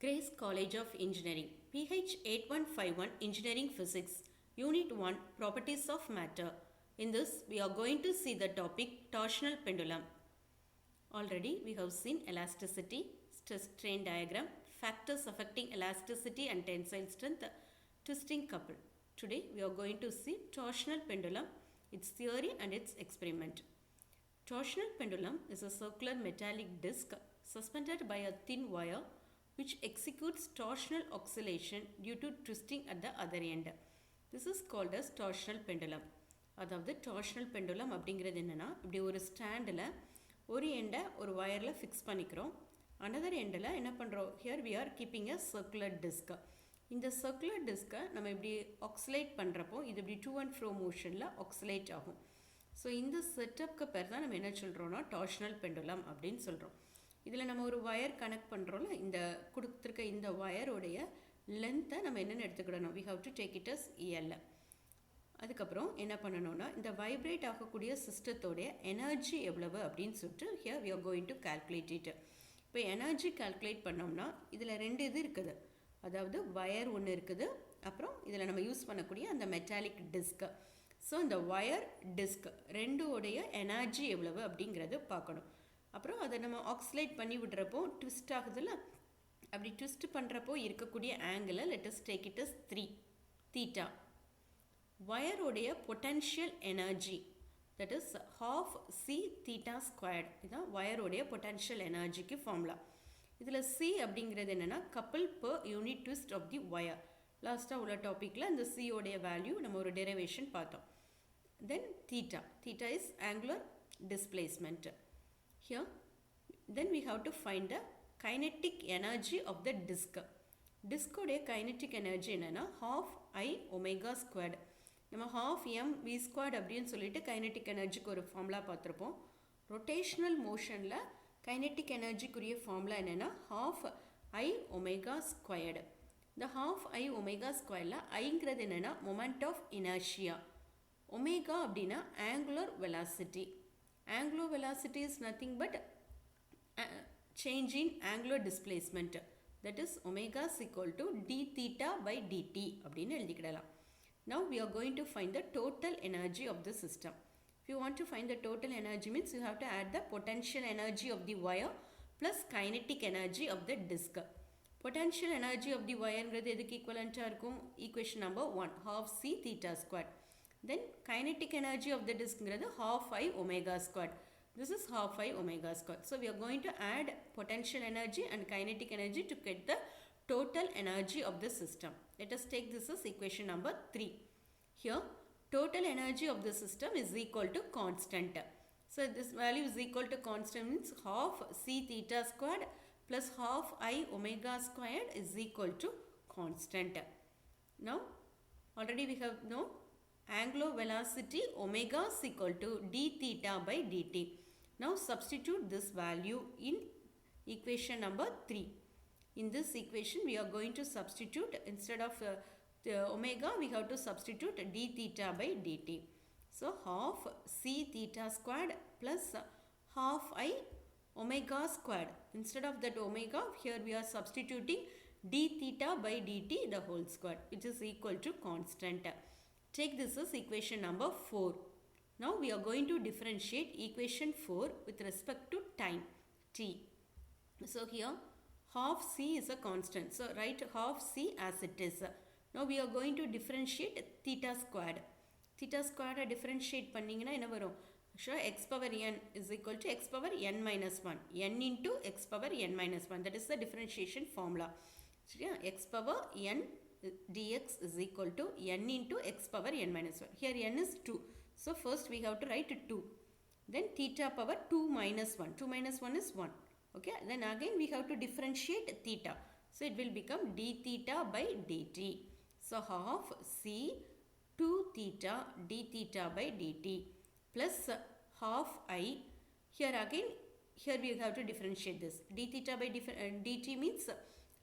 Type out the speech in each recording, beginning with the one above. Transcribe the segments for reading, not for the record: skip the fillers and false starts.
Grace College of Engineering, PH8151 Engineering Physics, Unit 1 Properties of Matter. In this, we are going to see the topic torsional pendulum. Already, we have seen elasticity, stress strain diagram, factors affecting elasticity and tensile strength, twisting couple. Today, we are going to see torsional pendulum, its theory and its experiment. Torsional pendulum is a circular metallic disc suspended by a thin wire which executes torsional oscillation due to twisting at the other end. This is called as torsional pendulum. அதாவது torsional pendulum அப்படிங்கிறது என்னன்னா இப்படி ஒரு ஸ்டாண்டில் ஒரு எண்டை ஒரு வயரில் fix பண்ணிக்கிறோம். Another எண்டில் என்ன பண்ணுறோம், here we are keeping a circular disc. இந்த சர்க்குலர் டிஸ்கை நம்ம இப்படி ஆக்சிலேட் பண்ணுறப்போ இது இப்படி டூ அண்ட் ஃப்ரோ மோஷனில் ஆக்சிலேட் ஆகும். ஸோ இந்த செட்டப்க்கு பேர் தான் நம்ம என்ன சொல்கிறோன்னா டார்ஷனல் பெண்டுலம் அப்படின்னு சொல்கிறோம். இதில் நம்ம ஒரு ஒயர் கனெக்ட் பண்ணுறோம்ல, இந்த கொடுத்துருக்க இந்த ஒயரோடைய லென்த்தை நம்ம என்னென்னு எடுத்துக்கிடணும், we have to take it as L. அதுக்கப்புறம் என்ன பண்ணணும்னா இந்த வைப்ரேட் ஆகக்கூடிய சிஸ்டத்தோடைய எனர்ஜி எவ்வளவு அப்படின்னு சொல்லிட்டு here we are going to calculate it. இப்போ எனர்ஜி கால்குலேட் பண்ணோம்னா இதில் ரெண்டு இது இருக்குது, அதாவது வயர் ஒன்று இருக்குது, அப்புறம் இதில் நம்ம யூஸ் பண்ணக்கூடிய அந்த மெட்டாலிக் டிஸ்க்கு. ஸோ இந்த ஒயர் டிஸ்க் ரெண்டோடைய எனர்ஜி எவ்வளவு அப்படிங்கிறது பார்க்கணும். அப்புறம் அதை நம்ம ஆக்சிலேட் பண்ணி விடுறப்போ ட்விஸ்ட் ஆகுதுல்ல, அப்படி ட்விஸ்ட் பண்ணுறப்போ இருக்கக்கூடிய ஆங்கிளை let's take it as 3 theta. ஒயரோடைய potential energy that is half c theta squared. இதுதான் ஒயரோடைய பொட்டன்ஷியல் எனர்ஜிக்கு ஃபார்முலா. இதில் c அப்படிங்கிறது என்னென்னா couple per unit twist of the wire. லாஸ்ட்டாக உள்ள டாப்பிக்கில் இந்த சியோடைய வேல்யூ நம்ம ஒரு டெரிவேஷன் பார்த்தோம். Then theta, theta is angular displacement. Here, then we have to find the kinetic energy of the disc. Disc உடைய kinetic energy என்னன்னா half I omega squared. நம்ம half m v squared அப்படின்னு சொல்லிட்டு kinetic energyக்கு ஒரு formula பார்த்துருப்போம். Rotational மோஷனில் kinetic energyக்குரிய formula என்னென்னா half I omega squared. இந்த half I omega squaredல ஐங்கிறது என்னென்னா moment of inertia. ஒமேகா அப்படின்னா angular velocity. Angular velocity is nothing but change in angular displacement. That is omega is equal to d theta by dt அப்படின்னு எழுதிக்கிடலாம். Now we are going to find the total energy of the system. If you want to find the total energy means you have to add the potential energy of the wire plus kinetic energy of the disc. Potential energy of the wire ங்கிறது எதுக்கு ஈக்குவலண்ட்டாக இருக்கும், equation number 1 half c theta squared. Then kinetic energy of the disc ங்கிறது half I omega squared. This is half I omega squared. So we are going to add potential energy and kinetic energy to get the total energy of the system. Let us take this as equation number 3. Here total energy of the system is equal to constant. So this value is equal to constant means half c theta squared plus half I omega squared is equal to constant. Now already we have known angular velocity omega is equal to d theta by dt. Now substitute this value in equation number 3. In this equation we are going to substitute instead of the omega we have to substitute d theta by dt. So half c theta squared plus half I omega squared. Instead of that omega here we are substituting d theta by dt the whole square which is equal to constant. Take this as equation number 4. Now we are going to differentiate equation 4 with respect to time t. So here half c is a constant. So write half c as it is. Now we are going to differentiate theta squared. Theta squared differentiate பண்ணிங்கன்னா என்ன வரும், actually x power n is equal to x power n minus 1. n into x power n minus 1. That is the differentiation formula. So yeah, x power n dx is equal to n into x power n minus 1. Here n is 2. So first we have to write 2. Then theta power 2 minus 1. 2 minus 1 is 1. Okay. Then again we have to differentiate theta. So it will become d theta by dt. So half c 2 theta d theta by dt plus half I. Here again here we have to differentiate this. D theta by dt means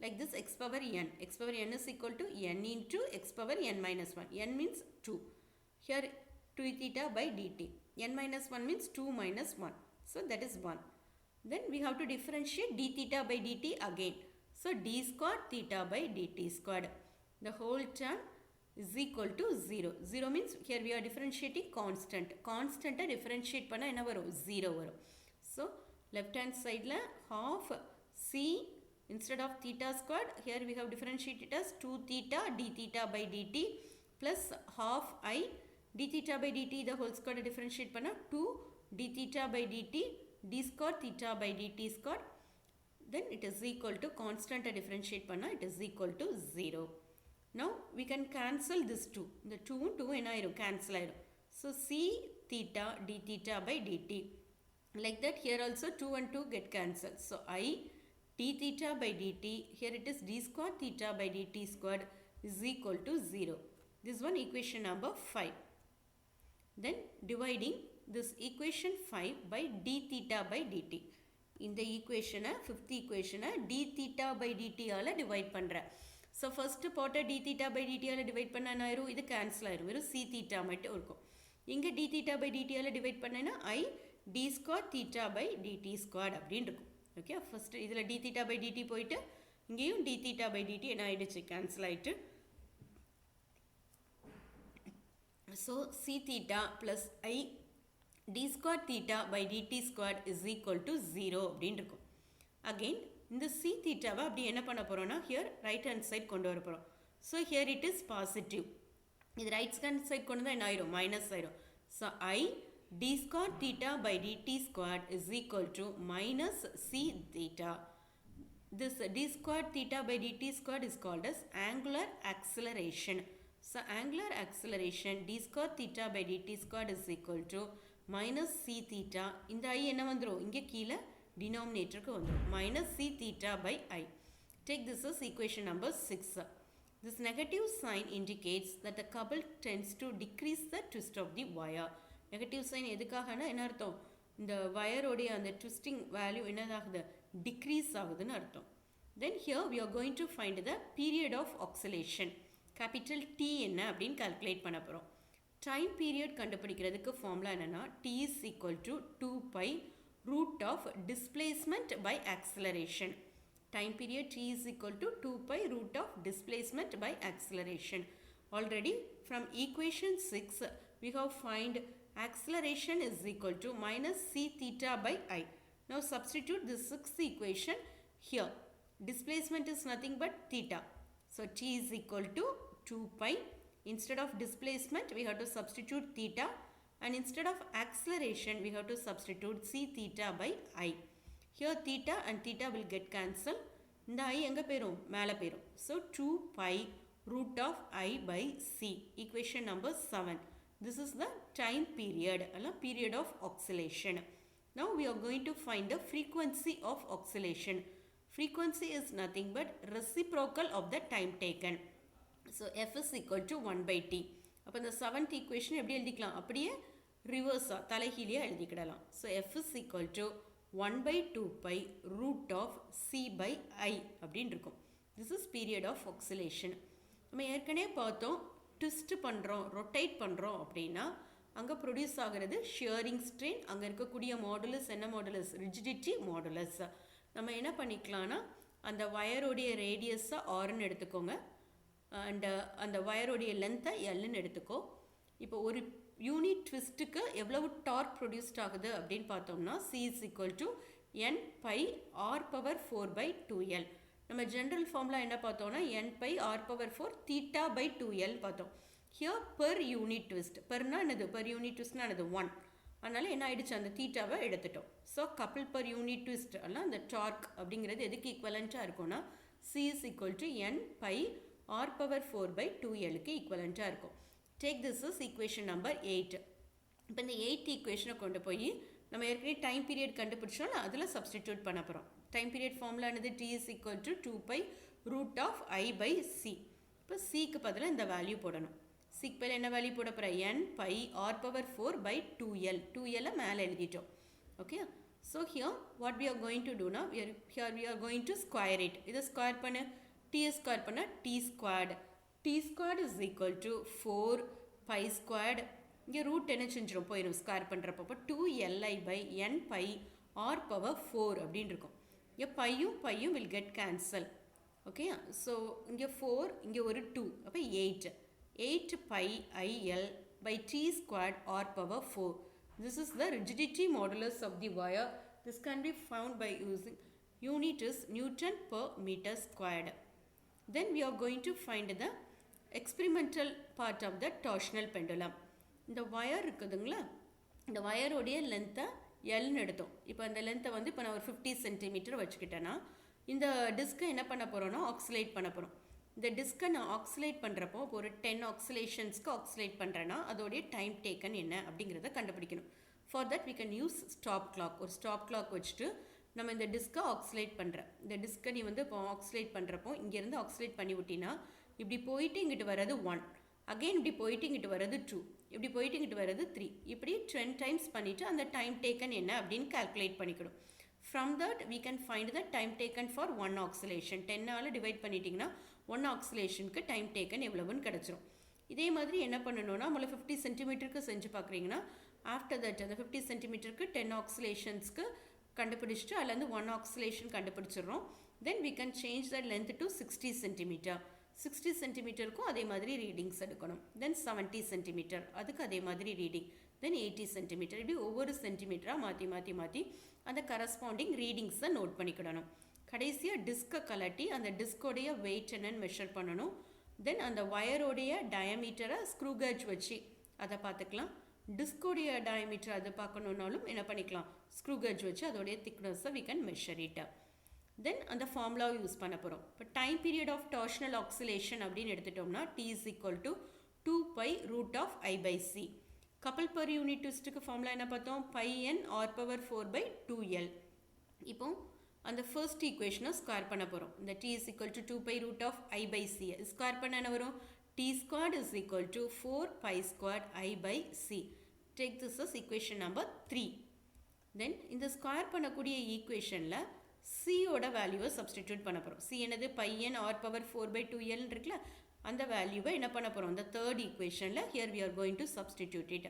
like this x power n. X power n is equal to n into x power n minus 1. n means 2. Here 2 theta by dt. n minus 1 means 2 minus 1. So that is 1. Then we have to differentiate d theta by dt again. So d square theta by dt squared. The whole term is equal to 0. 0 means here we are differentiating constant. Constant differentiate panna enna varum 0 varum. So left hand side la half c instead of theta squared, here we have differentiated as 2 theta d theta by dt plus half I d theta by dt the whole square differentiate panna 2 d theta by dt d square theta by dt square. Then it is equal to constant differentiate panna it is equal to 0. Now we can cancel this 2. The 2 enna irum cancel irum. So c theta d theta by dt. Like that here also 2 and 2 get cancelled. So I d theta by dt, here it is d square theta by dt squared is equal to 0. This one equation number 5. Then dividing this equation 5 by d theta by dt. In the equation, fifth equation, d theta by dt ஆல divide பண்ற. So first part d theta by dt ஆல divide பண்ணா என்ன ஆயிரும்? இது cancel ஆயிரும். வெறும் c theta மட்டும் இருக்கும். இங்க d theta by dt ஆல divide பண்ணேன்னா I d square theta by dt squared அப்படின்னு இருக்கும். Okay, first இதில் d theta by dt போயிட்டு இங்கேயும் d theta by dt என்ன ஆயிடுச்சு? cancel ஆயிட்டு. So c theta plus I d square theta by dt squared is equal to 0 அப்படின்னு இருக்கும். Again இந்த c theta வை அப்படி என்ன பண்ண போறோம்னா here right hand side கொண்டு வர போறோம். So here it is positive. இது right hand side கொண்டு வந்தா என்ன ஆயிரும்? minus ஆயிரும். So I d square theta by dt squared is equal to minus c theta. This d square theta by dt squared is called as angular acceleration. So angular acceleration d square theta by dt squared is equal to minus c theta. இந்த I என்ன வந்துரும்? இங்க கீழே denominator க்கு வந்துரும். minus c theta by I. Take this as equation number 6. This negative sign indicates that the couple tends to decrease the twist of the wire. Negative sign எதுக்காகனா என்ன அர்த்தம்? இந்த wire உடைய அந்த twisting value என்னதாகுது? decrease ஆகுதுன்னு அர்த்தம். Then here we are going to find the period of oscillation. Capital T என்ன அப்படின்னு calculate பண்ண போறோம். Time period கண்டுபிடிக்கிறதுக்கு formula என்னன்னா T is equal to 2 pi root of displacement by acceleration. Time period T is equal to 2 pi root of displacement by acceleration. Already from equation 6 we have find acceleration is equal to minus c theta by I. Now substitute this sixth equation here. Displacement is nothing but theta. So T is equal to 2 pi. Instead of displacement we have to substitute theta, and instead of acceleration we have to substitute c theta by I. Here theta and theta will get cancelled. இந்த I எங்க போயிரும்? மேலே போயிரும். So 2 pi root of I by c. Equation number 7. This is the time period, period of oscillation. Now we are going to find the frequency of oscillation. Frequency is nothing but reciprocal of the time taken. So f is equal to 1 by t. அப்போ இந்த 7th equation எப்படி எழுதிக்கலாம்? அப்படியே ரிவர்ஸா தலைகீழியா எழுதிக்கிடலாம். So f is equal to 1 by 2 pi root of c by I அப்படின்னு இருக்கும். This is period of oscillation. நம்ம ஏற்கனவே பார்த்தோம், ட்விஸ்ட் பண்ணுறோம், ரொட்டேட் பண்ணுறோம் அப்படின்னா அங்கே ப்ரொடியூஸ் ஆகிறது ஷியரிங் ஸ்ட்ரெயின். அங்கே இருக்கக்கூடிய மாடுலஸ் என்ன மாடுலஸ்? Rigidity modulus. நம்ம என்ன பண்ணிக்கலாம்னா அந்த வயருடைய ரேடியஸை ஆர்ன்னு எடுத்துக்கோங்க, அண்ட் அந்த வயருடைய லென்த்தை எல்லுன்னு எடுத்துக்கோ. இப்போ ஒரு யூனிட் ட்விஸ்ட்டுக்கு எவ்வளவு டார்க் ப்ரொடியூஸ்ட் ஆகுது அப்படின்னு பார்த்தோம்னா c is equal to n pi r power 4 by 2l. நம்ம ஜென்ரல் ஃபார்முலா என்ன பார்த்தோம்னா n pi r power 4 theta by 2l பார்த்தோம். Here per unit twist, perனா என்னது? per unit twistனா என்னது? 1. அதனால என்ன ஆயிடுச்சு? அந்த தீட்டாவை எடுத்துட்டோம். So couple per unit twist எல்லாம் அந்த டார்க் அப்படிங்கிறது எதுக்கு ஈக்குவலண்ட்டாக இருக்கும்னா c is equal to n pi r power 4 by 2lக்கு ஈக்குவலண்ட்டாக இருக்கும். Take this as equation number 8. இப்போ இந்த 8th equation கொண்டு போய் நம்ம ஏற்கனவே டைம் பீரியட் கண்டுபிடிச்சோம்னா அதில் சப்ஸ்டிடியூட் பண்ண போகிறோம். டைம் பீரியட் ஃபார்முலா என்னது? t is equal to 2 pi root of I by c. இப்போ cக்கு பதிலாக இந்த வேல்யூ போடணும். cக்கு பதிலாக என்ன வேல்யூ போட போகிறோம்? n pi r power 4 by 2l. 2l மேலே எழுதிட்டோம். Okay, so here what we are going to do now, here we are going to square it. இதை ஸ்கொயர் பண்ணு, t ஸ்கொயர் பண்ண t squared. t squared is equal to 4 pi squared. இங்கே root என்ன செஞ்சிடும்? போயிடும் square பண்ணுறப்போ 2li by n pi r power 4 அப்படின்னு இருக்கும். இங்கே பையும் will get cancel. Okay. So இங்கே 4, இங்கே ஒரு 2, அப்போ 8. 8 pi IL by T squared R power 4. This is the rigidity modulus of the wire. This can be found by using unit is Newton per meter squared. Then we are going to find the experimental part of the torsional pendulum. இந்த wire இருக்குதுங்களா, இந்த வயரோடைய லென்த்தை எல்னு எடுத்தோம். இப்போ அந்த லென்த்தை வந்து இப்போ நான் ஒரு 50 சென்டிமீட்டர் வச்சுக்கிட்டேன்னா இந்த டிஸ்கை என்ன பண்ண போகிறோன்னா ஆக்சிலேட் பண்ண போகிறோம். இந்த டிஸ்கை நான் ஆக்சிலேட் பண்ணுறப்போ ஒரு 10 ஆக்சிலேஷன்ஸ்க்கு ஆக்சிலேட் பண்ணுறேன்னா அதோடைய டைம் டேக்கன் என்ன அப்படிங்கிறத கண்டுபிடிக்கணும். For that we can use stop clock. ஒரு ஸ்டாப் கிளாக் வச்சுட்டு நம்ம இந்த டிஸ்கை ஆக்சிலேட் பண்ணுறேன். இந்த டிஸ்கை நீ வந்து இப்போ ஆக்சிலேட் பண்ணுறப்போ இங்கேருந்து ஆக்சிலேட் பண்ணி விட்டினா இப்படி போயிட்டு இங்கிட்டு வர்றது 1, அகெயின் இப்படி போயிட்டு இங்கிட்டு வர்றது 2, இப்படி போயிட்டு இங்கிட்டு வர்றது 3, இப்படி 10 டைம்ஸ் பண்ணிவிட்டு அந்த டைம் டேக்கன் என்ன அப்படின்னு கால்குலேட் பண்ணிக்கணும். From that we can find the time taken for one oscillation. 10ஆல் டிவைட் பண்ணிட்டீங்கன்னா 1 ஆக்சிலேஷனுக்கு டைம் டேக்கன் எவ்வளவுன்னு கிடச்சிரும். இதே மாதிரி என்ன பண்ணணும்னா நம்மள 50 சென்டிமீட்டருக்கு செஞ்சு பார்க்குறீங்கன்னா ஆஃப்டர் தட் அந்த 50 சென்டிமீட்டருக்கு 10 ஆக்சிலேஷன்ஸ்க்கு கண்டுபிடிச்சிட்டு அதுலேருந்து 1 ஆக்சிலேஷன் கண்டுபிடிச்சிடுறோம். Then we can change the length to 60 centimetre. 60 சென்டிமீட்டருக்கும் அதே மாதிரி ரீடிங்ஸ் எடுக்கணும். தென் 70 சென்டிமீட்டர், அதுக்கு அதே மாதிரி ரீடிங். தென் 80 சென்டிமீட்டர், இப்படி ஒவ்வொரு சென்டிமீட்டராக மாற்றி அந்த கரஸ்பாண்டிங் ரீடிங்ஸை நோட் பண்ணிக்கிடணும். கடைசியாக டிஸ்கை கலட்டி அந்த டிஸ்கோடைய வெயிட் என்னன்னு மெஷர் பண்ணணும். தென் அந்த வயரோடைய டயமீட்டரை ஸ்க்ரூ கேஜ் வச்சு அதை பார்த்துக்கலாம். டிஸ்கோடைய டயமீட்டர் அதை பார்க்கணுன்னாலும் என்ன பண்ணிக்கலாம், ஸ்க்ரூ கேஜ் வச்சு அதோடைய திக்னஸை we can measure it. Then அந்த ஃபார்முலாவை யூஸ் பண்ண போகிறோம். இப்போ time period of torsional oscillation அப்படின்னு எடுத்துட்டோம்னா T is equal to 2 pi root of I by C. கப்பல் பர் யூனிட் ட்விஸ்ட்டுக்கு ஃபார்முலா என்ன பார்த்தோம், pi n r power 4 by 2L. இப்போ அந்த ஃபர்ஸ்ட் ஈக்குவேஷனை ஸ்கொயர் பண்ண போகிறோம். இந்த T is equal to 2 pi root of I by C square பண்ண என்ன வரும், T squared is equal to 4 pi squared I by C. Take this as equation number 3. தென் இந்த ஸ்கொயர் பண்ணக்கூடிய ஈக்குவேஷனில் சியோட வேல்யூவை சப்ஸ்டிடியூட் பண்ண போகிறோம். சி என்னது, pi n r power 4 by 2L இருக்குல்ல, அந்த வேல்யூவை என்ன பண்ண போகிறோம், இந்த தேர்ட் ஈக்குவேஷனில் here we are going to substitute it.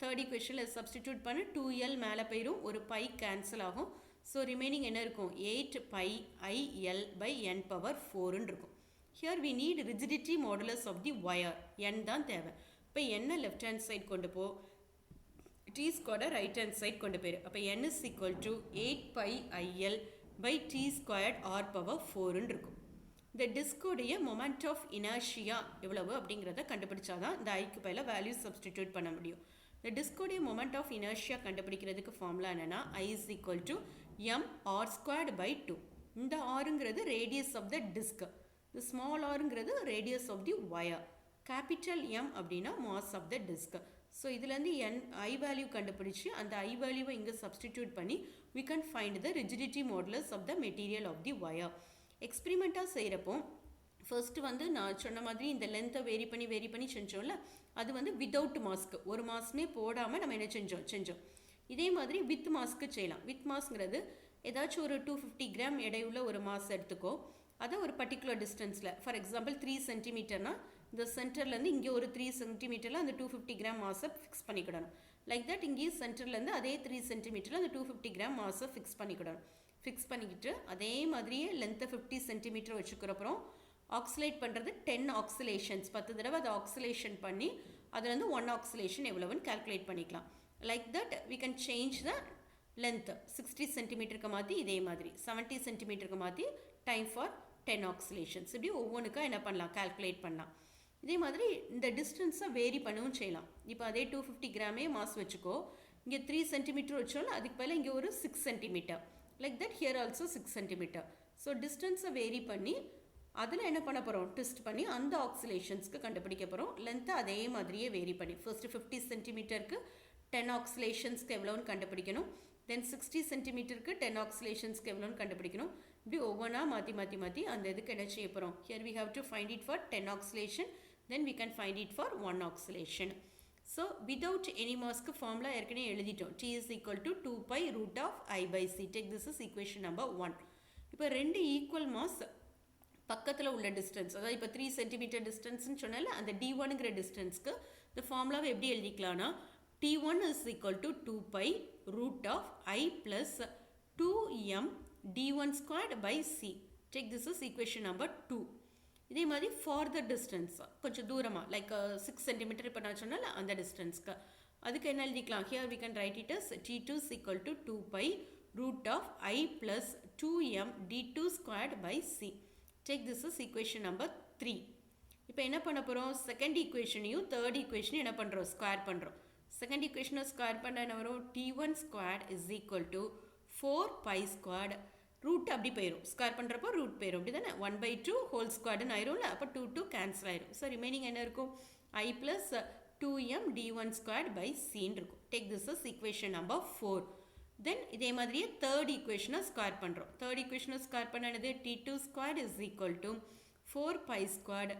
Third ஈக்குவேஷனில் சப்ஸ்டிடியூட் பண்ணி 2L மேலே போயிடும், ஒரு பை கேன்சல் ஆகும். ஸோ ரிமைனிங் என்ன இருக்கும், 8 pi IL by n power 4ன்னு இருக்கும். Here we need rigidity modulus of the wire, n தான் தேவை. இப்போ என்ன லெஃப்ட் ஹேண்ட் சைட் கொண்டு போ, T ஸ்கொயரை ரைட் ஹேண்ட் சைட் கொண்டு போயிரு. அப்போ n is equal to 8 pi IL by T squared R power 4ன்னு இருக்கும். இந்த டிஸ்கோடைய மொமெண்ட் ஆஃப் இனர்ஷியா எவ்வளவு அப்படிங்கிறத கண்டுபிடிச்சாதான் இந்த ஐக்கு பையில வேல்யூ சப்ஸ்டிடியூட் பண்ண முடியும். இந்த டிஸ்கோடைய மொமெண்ட் ஆஃப் இனர்ஷியா கண்டுபிடிக்கிறதுக்கு ஃபார்முலா என்னன்னா I is equal to m r squared by 2. இந்த ஆருங்கிறது ரேடியஸ் ஆஃப் த டிஸ்க், இந்த ஸ்மால் ஆருங்கிறது radius of the wire, capital M அப்படின்னா mass of the disc. So இதுலேருந்து ஐ வேல்யூ கண்டுபிடிச்சி அந்த ஐ வேல்யூவை இங்கே சப்ஸ்டிடியூட் பண்ணி we can find the rigidity modulus of the material of the wire. எக்ஸ்பிரிமெண்ட்டாக செய்கிறப்போ ஃபர்ஸ்ட்டு வந்து நான் சொன்ன மாதிரி இந்த லென்த்தை வேரி பண்ணி செஞ்சோம்ல, அது வந்து வித்தவுட் மாஸ்க்கு, ஒரு மாஸ்மே போடாமல் நம்ம என்ன செஞ்சோம். இதே மாதிரி வித் மாஸ்க்கு செய்யலாம். வித் மாஸ்ங்கிறது ஏதாச்சும் ஒரு 250 கிராம் எடையுள்ள ஒரு மாஸ் எடுத்துக்கோ, அதை ஒரு பர்டிகுலர் டிஸ்டன்ஸில், ஃபார் எக்ஸாம்பிள் 3 சென்டிமீட்டர்னால் இந்த சென்டர்லேருந்து இங்கே ஒரு 3 சென்டிமீட்டரில் அந்த 250 கிராம் மாஸை ஃபிக்ஸ் பண்ணிக்கிடணும். லைக் தட் இங்கேயும் சென்டர்லேருந்து அதே 3 சென்டிமீட்டரில் அந்த 250 கிராம் மாஸை ஃபிக்ஸ் பண்ணிக்கிடணும். ஃபிக்ஸ் பண்ணிக்கிட்டு அதே மாதிரியே லென்த்தை 50 சென்டிமீட்டர் வச்சுக்கிறப்பறம் ஆக்சிலேட் பண்ணுறது 10 ஆக்சிலேஷன்ஸ், 10 தடவை அதை ஆக்சிலேஷன் பண்ணி அதுலேருந்து 1 ஆக்சிலேஷன் எவ்வளவுன்னு கால்குலேட் பண்ணிக்கலாம். Like that we can change the length 60 சென்டிமீட்டருக்கு மாற்றி, இதே மாதிரி 70 சென்டிமீட்டருக்கு மாற்றி டைம் ஃபார் 10 ஆக்சிலேஷன்ஸ், இப்படி ஒவ்வொன்றுக்கா என்ன பண்ணலாம், கால்குலேட் பண்ணலாம். இதே மாதிரி இந்த டிஸ்டன்ஸை வேரி பண்ணவும் செய்யலாம். இப்போ அதே 250 கிராமே மாஸ் வச்சுக்கோ, இங்கே 3 சென்டிமீட்டர் வச்சோம்னா அதுக்கு பதில் இங்கே ஒரு 6 centimetre, like that here also 6 centimetre. So டிஸ்டன்ஸை வேரி பண்ணி அதில் என்ன பண்ண போகிறோம், ட்விஸ்ட் பண்ணி அந்த ஆக்சிலேஷன்ஸ்க்கு கண்டுபிடிக்க போகிறோம். லென்த்தை அதே மாதிரியே வேரி பண்ணி ஃபர்ஸ்ட் 50 சென்டிமீட்டருக்கு 10 ஆக்சிலேஷன்ஸ்க்கு எவ்வளோன்னு கண்டுபிடிக்கணும். தென் 60 சென்டிமீட்டருக்கு 10 ஆக்சிலேஷன்ஸ்க்கு எவ்வளோன்னு கண்டுபிடிக்கணும். இப்படி ஒவ்வொன்றா மாற்றி அந்த இதுக்கு என்ன செய்ய போகிறோம். Here we have to find it for 10 oscillation, then we can find it for 1 oscillation. So without any mask formula ஏற்கனவே எழுதிட்டோம். T is equal to 2 pi root of I by C. Take this is equation number 1. இப்போ ரெண்டு equal mass பக்கத்தில் உள்ள distance, அதாவது இப்போ 3 centimetre டிஸ்டன்ஸ்னு சொன்னால அந்த D1ங்கிற டிஸ்டன்ஸ்க்கு இந்த ஃபார்முலாவை எப்படி எழுதிக்கலாம்னா T1 is equal to 2 pi root of I plus 2m D1 squared by C. Take this as equation number 2. இதே மாதிரி for the distance கொஞ்சம் தூரமா like 6 cm இப்போ நான் சொன்னால அந்த டிஸ்டன்ஸ்க்கு அதுக்கு என்ன எழுதிக்கலாம்? Here we can write it as T2 is equal to 2 pi root of I plus 2m d2 squared by c. Take this as equation number 3. இப்போ என்ன பண்ண போகிறோம்? செகண்ட் ஈக்குவேஷனையும் தேர்ட் ஈக்குவேஷனையும் என்ன பண்ணுறோம்? ஸ்கொயர் பண்ணுறோம். செகண்ட் ஈக்குவேஷனை ஸ்கொயர் பண்ண என்ன வரும்? T1 squared is equal to 4 pi squared root அப்படி போயிடும். ஸ்கொயர் பண்ணுறப்போ ரூட் போயிடும் அப்படி தானே? 1/2 ஹோல் ஸ்கொயர்டுன்னு ஆயிரும்ல, அப்போ 2 கேன்சல் ஆயிரும். ஸோ ரிமைனிங் என்ன இருக்கும்? I plus 2m d1 squared by c இருக்கும். Take this as equation number 4. தென் இதே மாதிரியே தேர்ட் ஈக்குவேஷனை ஸ்கொயர் பண்ணுறோம். தேர்ட் ஈக்குவேஷனை ஸ்கொயர் பண்ண என்னது? T2 squared is equal to 4 pi squared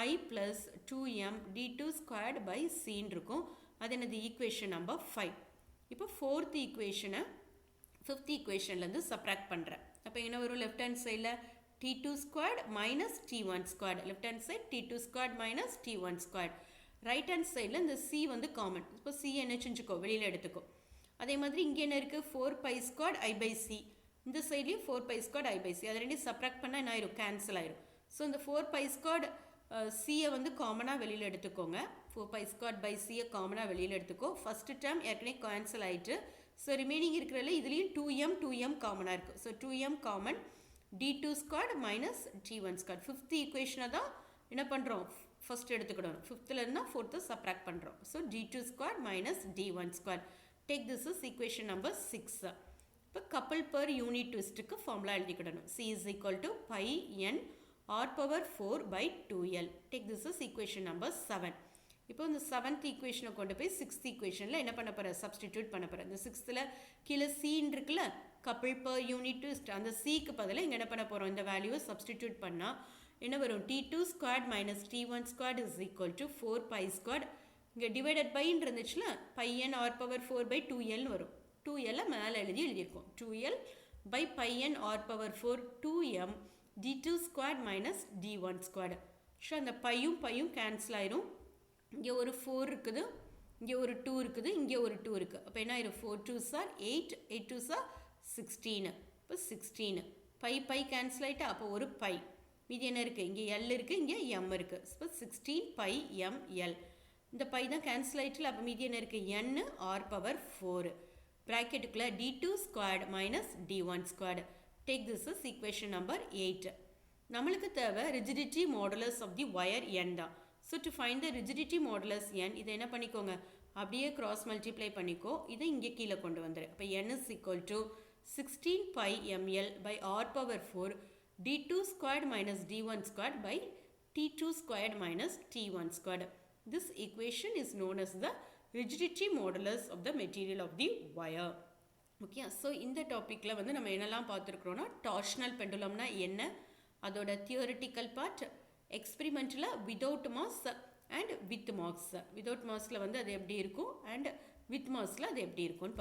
I plus 2m d2 squared by c இருக்கும். அது என்னது? Equation number 5. இப்போ ஃபோர்த் ஈக்குவேஷனை ஃபிஃப்த் ஈக்குவேஷன்லேருந்து சப்ராக்ட் பண்ணுறேன். அப்போ என்ன வரும்? லெஃப்ட் ஹேண்ட் சைடில் T2 squared minus T1 squared. Left hand side T2 squared minus T1 squared. Right hand சைடில் இந்த C வந்து காமன். இப்போ C என்ன செஞ்சுக்கோ? வெளியில் எடுத்துக்கோ. அதே மாதிரி இங்கே என்ன இருக்குது? 4 pi squared I by C. இந்த சைட்லேயும் 4 pi squared I by C. அதை ரெண்டையும் சப்ராக்ட் பண்ணால் என்ன ஆயிரும்? கேன்சல் ஆயிரும். ஸோ இந்த 4 pi squared C-யை வந்து காமனாக வெளியில் எடுத்துக்கோங்க. 4 pi squared by C-யை காமனாக வெளியில் எடுத்துக்கோ. ஃபஸ்ட்டு டேர்ம் ஏற்கனவே கேன்சல் ஆகிட்டு. ஸோ ரிமைனிங் இருக்கிறதுல இதுலேயும் 2m காமனாக இருக்குது. So 2m common d2 squared minus t1 squared. Fifth ஈக்குவேஷனை தான் என்ன பண்ணுறோம்? ஃபஸ்ட் எடுத்துக்கிடணும். ஃபிஃப்த்தில் இருந்தால் ஃபோர்த்து சப்ராக்ட் பண்ணுறோம். So d2 squared minus d1 squared. Take this is equation number 6. இப்போ கப்பல் பர் யூனிட் ட்விஸ்ட்டுக்கு ஃபார்முலா எழுதிக்கிடணும். C is equal to pi n r power 4 by 2l. Take this is equation number 7. இப்போ இந்த seventh ஈக்குவேஷனை கொண்டு போய் sixth ஈக்குவேஷனில் என்ன பண்ண போகிறேன்? சப்ஸ்டிடியூட் பண்ண போகிறேன். இந்த சிக்ஸ்த்தில் கீழே சீன் இருக்குல்ல, கப்பிள் பர் யூனிட் ட்விஸ்ட், அந்த சிக்கு பதிலாக இங்கே என்ன பண்ண போகிறோம்? இந்த வேல்யூவை சப்ஸ்டிடியூட் பண்ணால் என்ன வரும்? T2 squared minus T1 squared is equal to 4 pi squared. இங்கே டிவைடட் பைன்னு இருந்துச்சுல, pi n r power 4 by 2l வரும். 2l மேலே எழுதியிருக்கோம். 2l by pi n r power 4 2m d2 squared minus d1 squared. So அந்த பையும் cancel ஆயிரும். இங்கே ஒரு 4 இருக்குது, இங்கே ஒரு 2 இருக்குது, இங்கே ஒரு 2 இருக்குது. அப்போ என்ன ஆயிரும்? 4 2s are 8, 8 2s are 16. இப்போ 16 பை கேன்சல் ஆகிட்டா, அப்போ ஒரு பை மீதி என்ன இருக்குது? இங்கே L இருக்குது, இங்கே M இருக்குது. இப்போ 16 pi m L. இந்த பை தான் கேன்சல் ஆகிட்டுல, அப்போ மீதி என்ன இருக்குது? n r power 4 ப்ராக்கெட்டுக்குள்ளே d2 squared minus d1 squared. Take this is equation number 8. நம்மளுக்கு தேவை rigidity modulus of the wire n தான். So to find the rigidity modulus n, இதை என்ன பண்ணிக்கோங்க? அப்படியே கிராஸ் மல்டிப்ளை பண்ணிக்கோ. இதை இங்கே கீழே கொண்டு வந்துடு. இப்போ n is equal to 16 pi ml by r power 4 d2 squared minus d1 squared by t2 squared minus t1 squared. This equation is known as the rigidity modulus of the material of the wire. Okay, so இந்த டாப்பிக்கில் வந்து நம்ம என்னெல்லாம் பார்த்துருக்குறோன்னா, torsional பெண்டுலம்னா என்ன, அதோட theoretical part, எக்ஸ்பெரிமெண்ட்டில் without mass and with mass. Without மாஸில் வந்து அது எப்படி இருக்கும் அண்ட் வித் மாஸில் அது எப்படி இருக்கும்னு